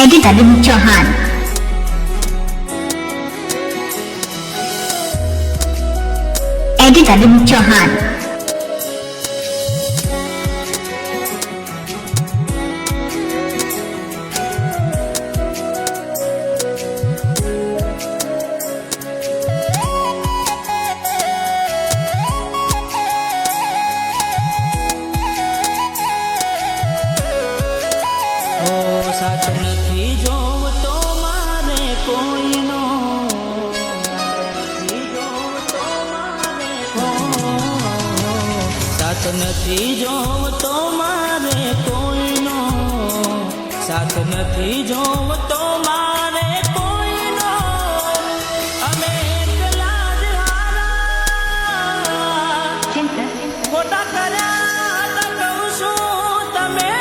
Edit Anil Chauhan. Edit Anil Chauhan. साथ नहीं जोवतो मारे कोईनो, साथ नहीं जोवतो मारे कोईनो, साथ नहीं जोवतो मारे कोईनो, अमे एकला ज हारा खोटा कर्या तो कहूं छुं तमे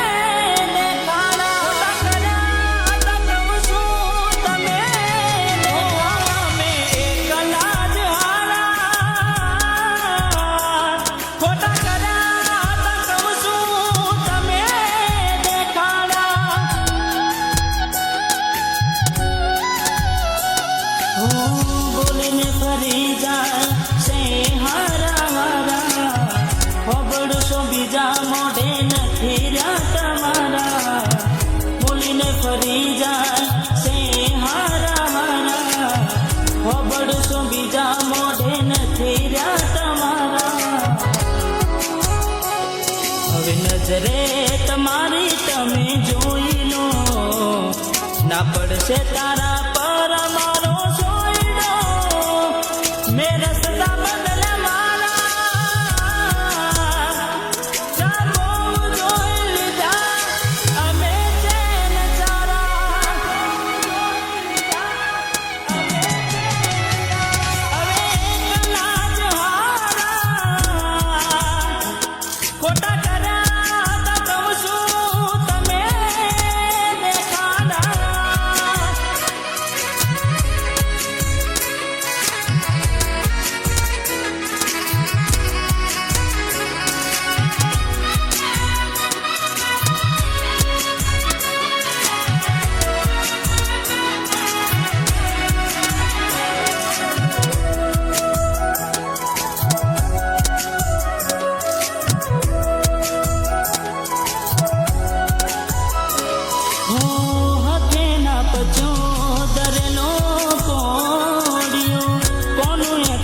बोलने फरी जाए से हारा हारा खबर सो बीजा मोढ़े नहीं रहा तमारा, बोलने फरी जाए से हारा हारा खबर सो बीजा मोढ़े नहीं रहा तमारा। हवे नजरे तमारी तमे जोई लो, ना पड़से तारा पर मारो मेरा सदा बदल मारा जामो जोई लीधा अमे चैन चारा, अवे एकला ज हारा खोटा कर्या तो कहूं छुं तमे देखाड़ा।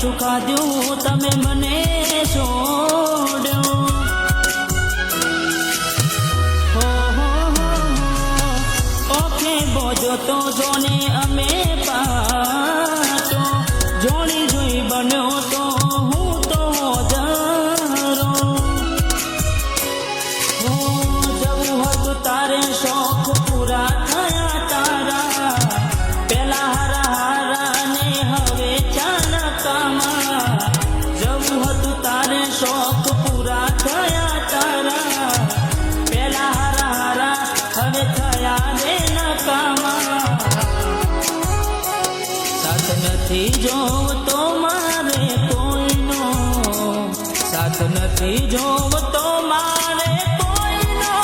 चुका दूं तमे मने छोड़ो, ओके बोझो तो जोने अमे पाटो, जोनी जोई बनो तो हूँ तो जरो, जब हद तारे शौक पूरा थया तारा, पेला हरा हारा ने हवे चानकामा, जब हदु तारे शौक पूरा थया तारा, पेला हरा हारा हवे थया ने नकामा। साथ नहीं जोवतो मारे कोईनो, साथ नहीं जोवतो मारे कोईनो,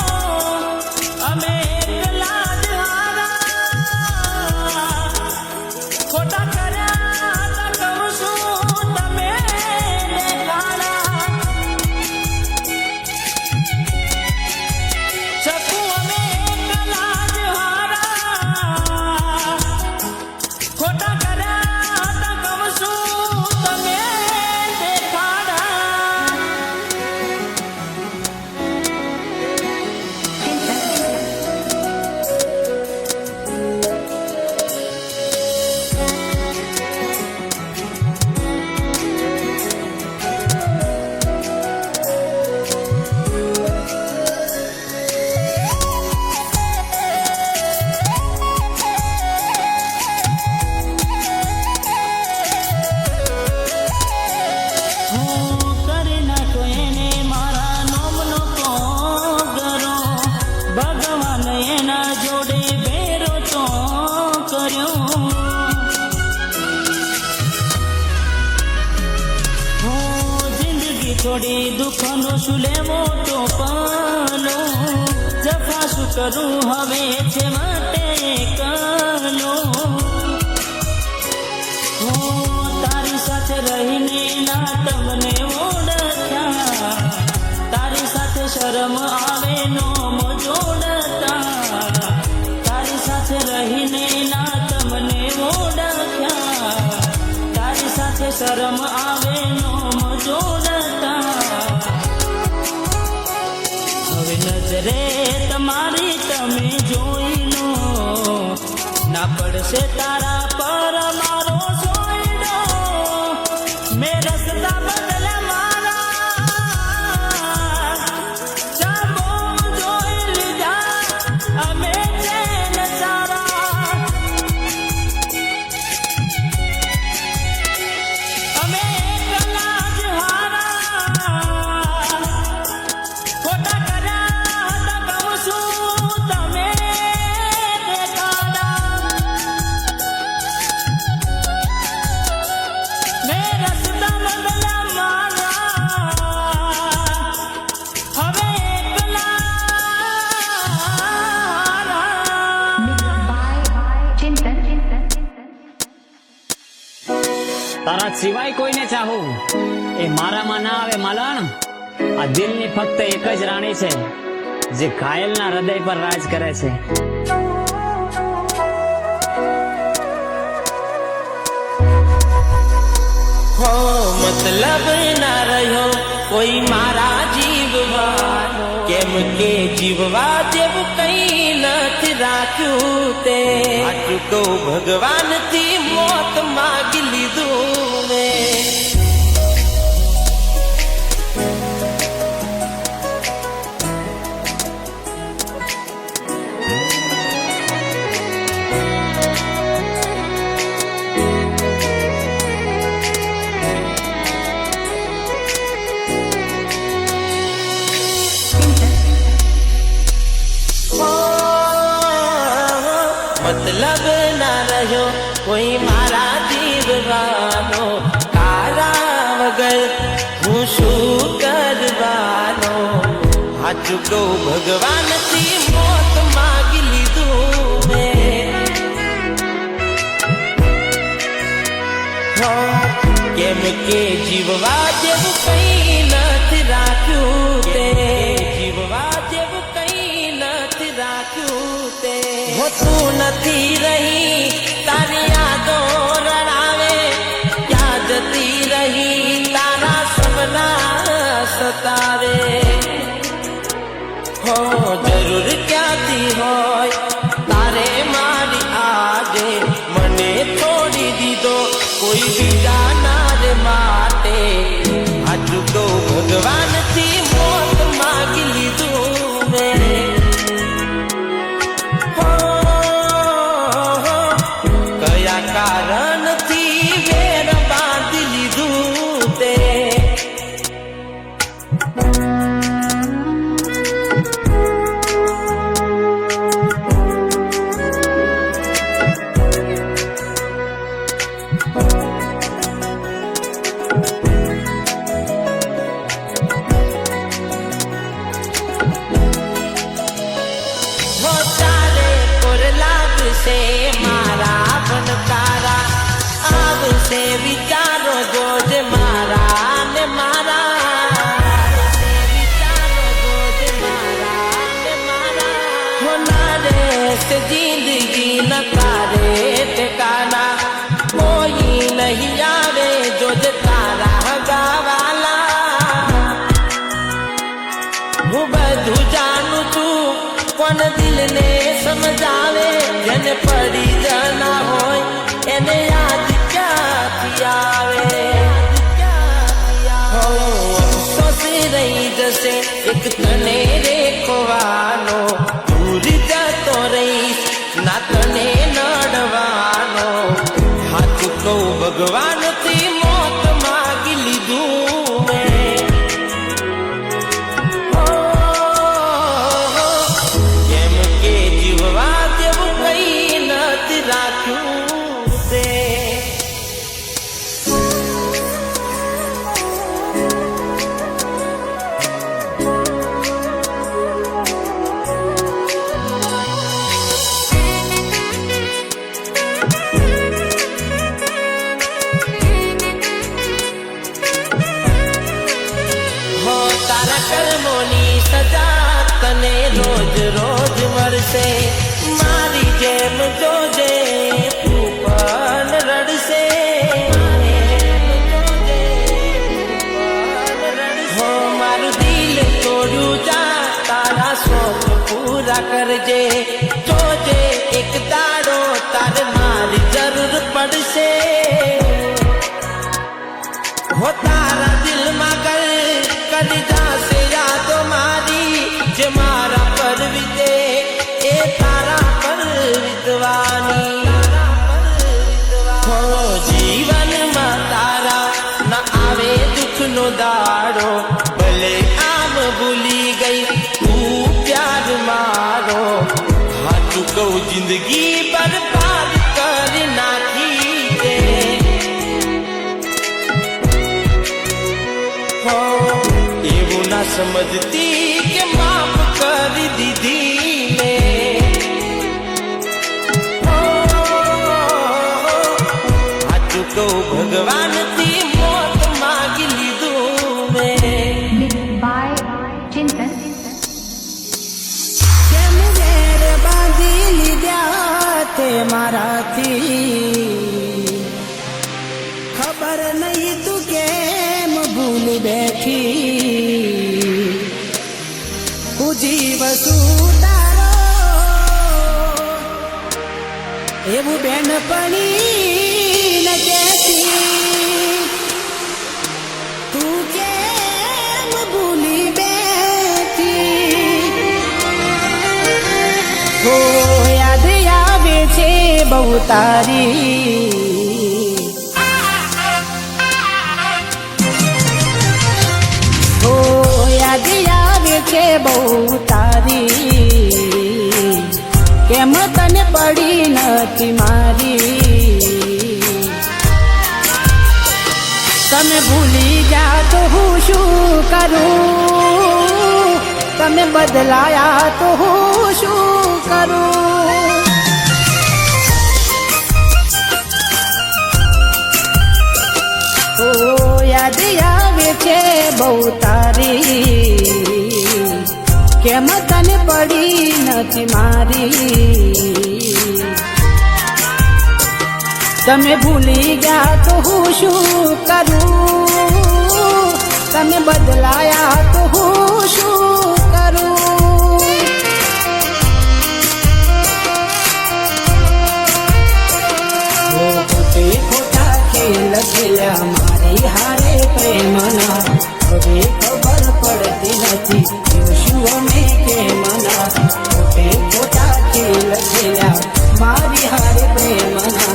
अमे एकला ज हारा खोटा कर्या तो कहूं छुं तमे देखाड़ा। सकूं अमे एकला ज हारा खोटा कर्या तो कहूं छुं तमे देखाड़ा। भगवान एना जोड़े बेरो तो कर्यो, जिंदगी थोड़ी दुखनो सुले मोटो पालो, જફા શું કરું હવે છે માટે કનો તારી સાથે રહીને ના તમને ઓળખ્યા તારી સાથે શરમ આવે નો જોડતા તારી સાથે રહીને ના તમને ઓળખ્યા તારી સાથે શરમ આવે નો જોડતા હવે નજરે તમારી તમે જોઈ લો ના પડશે તારા પર મારો સોયડો મેં રસ્તા બદલા મારા ચાબો જોઈ લીધા અમે ચેન સારા અમે એકલા જ હારા ખોટા કર્યા હતા કહું છું તમે દેખાડા મેં રસ્તા બદલા મારા હવે એકલા તારા સિવાય કોઈને ચાહું એ મારામાં ના આવે માલણ આ દિલની ફક્ત એક જ રાણી છે જે ઘાયલના હૃદય પર રાજ કરે છે હો મતલબ ના રહ્યો કોઈ મારા જીવવાનો કેમ કે જીવવા જેવું કઈ નથી રાખ્યું તે આટલું તો ભગવાનથી મોત માગી લીધું મેં મતલબ ના રહ્યો કોઈ મારા જીવવાનો તારા વગર હું શું કરવાનો સાચું કહું ભગવાનથી મોત માગી લીધું મેં કેમ કે જીવવા જેવું કઈ નથી રાખ્યું તે જીવવા જેવું કઈ નથી રાખ્યું તે તું નથી રહી તારી યાદો રડાવે ક્યાં જતી રહી તારા સપના સતાવે હો જરૂર ક્યાંથી હોય તારે મારી આજે મને છોડી દીધો કોઈ બીજા ના રે માટે આજુ તો ભગવાનથી મોત માગી લીધું મેં કારણથી વેર બાંધી લીધું તે તારે કોર લાગશે મારા ભનકારા આવશે વિચારો જોજે મારા ને મારા વિચારો જોજે મારા ને મારા હોનારે સે જિંદગી નકારે ઠેકાના કોઈ નહીં આવે જોજે તારા ગાવાલા હું બધું જાણું છું કોણ દિલને સમજાવે જેને પડી જના હોય એને યાદ ક્યાંથી આવે અફસોસ રહી જશે એક તને રેખવાનો દૂર જતો રહીશ ના તને નડવાનો હાચું કહું ભગવાનથી મોત માગી લીધું મેં કેમ કે જીવવા જેવું કઈ નથી રાખ્યું તે કરજે જોજે એક દાડો તારે મારી જરૂર પડશે હો તારા દિલમાં કરી જાશે યાદો મારી જે મારા પર વીતે એ તારા પર વિતવાની હો જીવનમાં તારા ન આવે દુઃખનો દાડો ભલે આમ ભૂલી ગઈ તું પ્યાર મારો હાચું કહું જિંદગી બરબાદ કરી નાખી તે હો એવું ના સમજતી કે માફ કરી દીધી મેં હાચું કહું ભગવાનથી મોત માગી લીધું મેં by Chintan. કેમ વેર બાંધી લીધા તે મારાથી ખબર નહીં તું કેમ ભૂલી બેઠી હું જીવ છું તારો એવું બેનપણી ન કહેતી તું કેમ ભૂલી બેઠી હો યાદ આવે છે બહુ તારી હો યાદ આવે છે બહુ તારી કેમ તને પડી નથી મારી તમે ભૂલી જા તો હું શું કરું તમે બદલાયા તો હું શું કરું ઓ યાદ આવે છે બહુ તારી કેમ તને પડી નથી મારી તમે ભૂલી ગયા તો હું શું કરું તમે બદલાયા તો હું શું કરું ખોટે ખોટા ખેલ ખેલ્યા મારી હારે પ્રેમના હવે ખબર પડતી નથી શું અમે કેમના ખોટે ખોટા ખેલ ખેલ્યા મારી હારે પ્રેમના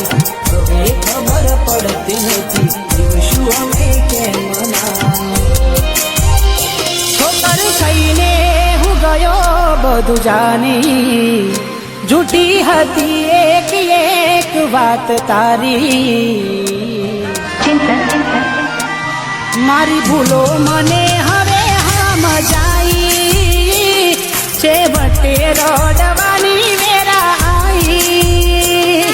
હવે ખબર પડતી નથી શું અમે કેમના છોકર થઈને હું ગયો બધું જાની જૂઠી હતી એક વાત તારી મારી ભૂલો મને હવે સમજાઈ છેવટે રડવાની વેરા આવી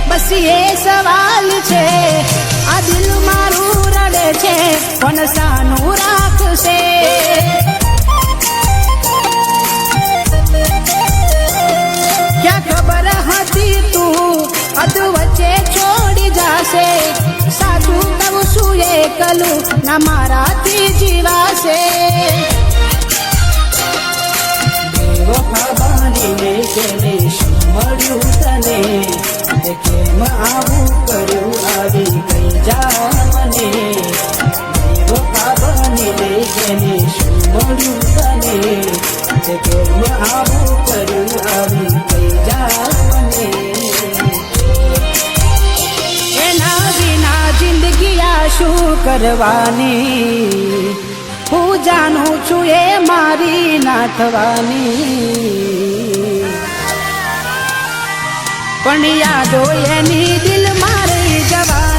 બસ એ સવાલ છે આ દિલ મારું રડે છે પણ સાનું રાખશે ક્યાં ખબર હતી તું અધ વચ્ચે છોડી જાશે સાચું કહું છું એકલું ના મારાથી જીવાશે બેવફા બાંધીને તેને શું મળ્યું તને કેમ આવું કર્યું આવી કઈ જા મને બેવફા બનીને તેને શું મળ્યું તને કેમ આવું કર્યું આવી કઈ જા મને એના વિના જિંદગી આ શું કરવાની હું જાણું છું એ મારી ના થવાની પણ યાદો એની દિલ મારી જવાની